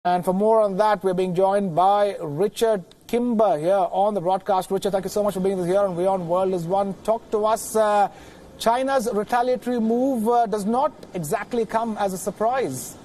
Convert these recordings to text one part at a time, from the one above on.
And for more on that, we're being joined by Richard Kimber here on the broadcast. Richard, thank you so much for being here on Beyond World is One. Talk to us. China's retaliatory move does not exactly come as a surprise.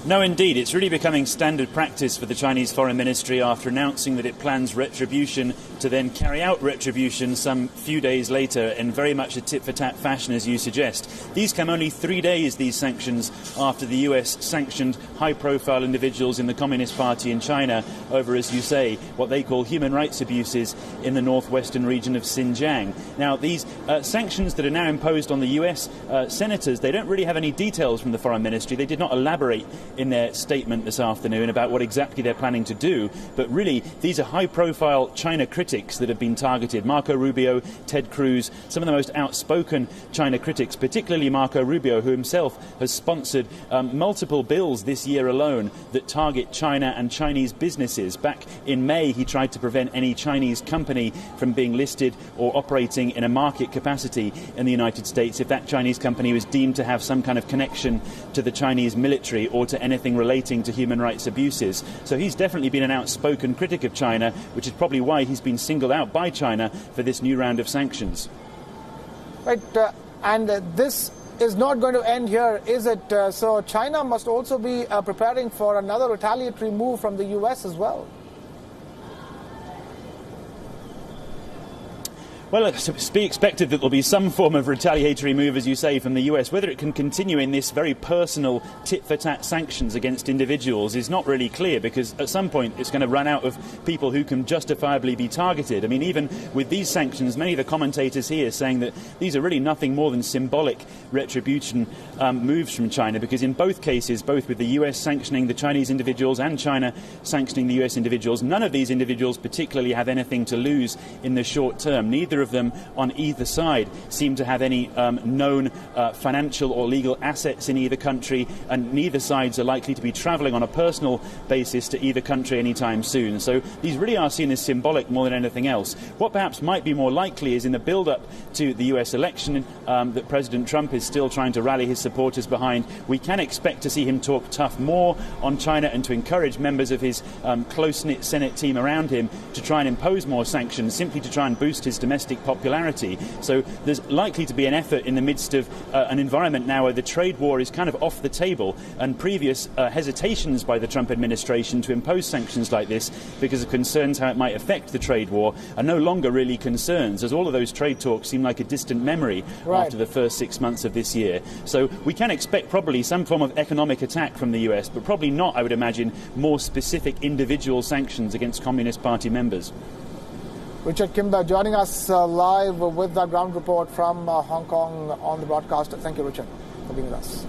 No, indeed. It's really becoming standard practice for the Chinese Foreign Ministry after announcing that it plans retribution to then carry out retribution some few days later in very much a tit-for-tat fashion, as you suggest. These come only 3 days, these sanctions, after the US sanctioned high-profile individuals in the Communist Party in China over, as you say, what they call human rights abuses in the northwestern region of Xinjiang. Now, these sanctions that are now imposed on the US senators, they don't really have any details from the Foreign Ministry. They did not elaborate in their statement this afternoon about what exactly they're planning to do. But really, these are high-profile China critics that have been targeted. Marco Rubio, Ted Cruz, some of the most outspoken China critics, particularly Marco Rubio, who himself has sponsored multiple bills this year alone that target China and Chinese businesses. Back in May, he tried to prevent any Chinese company from being listed or operating in a market capacity in the United States if that Chinese company was deemed to have some kind of connection to the Chinese military or to anything relating to human rights abuses. So he's definitely been an outspoken critic of China, which is probably why he's been singled out by China for this new round of sanctions. Right, and this is not going to end here, is it? So China must also be preparing for another retaliatory move from the US as well. Well, it's be expected that there will be some form of retaliatory move, as you say, from the US. Whether it can continue in this very personal tit-for-tat sanctions against individuals is not really clear, because at some point it's going to run out of people who can justifiably be targeted. I mean, even with these sanctions, many of the commentators here saying that these are really nothing more than symbolic retribution moves from China, because in both cases, both with the US sanctioning the Chinese individuals and China sanctioning the US individuals, none of these individuals particularly have anything to lose in the short term. Neither of them on either side seem to have any known financial or legal assets in either country, and neither sides are likely to be travelling on a personal basis to either country anytime soon. So these really are seen as symbolic more than anything else. What perhaps might be more likely is in the build-up to the US election that President Trump is still trying to rally his supporters behind. We can expect to see him talk tough more on China and to encourage members of his close-knit Senate team around him to try and impose more sanctions, simply to try and boost his domestic popularity. So there's likely to be an effort in the midst of an environment now where the trade war is kind of off the table, and previous hesitations by the Trump administration to impose sanctions like this because of concerns how it might affect the trade war are no longer really concerns, as all of those trade talks seem like a distant memory after the first 6 months of this year. So we can expect probably some form of economic attack from the US, but probably not, I would imagine, more specific individual sanctions against Communist Party members. Richard Kimber joining us live with that ground report from Hong Kong on the broadcast. Thank you, Richard, for being with us.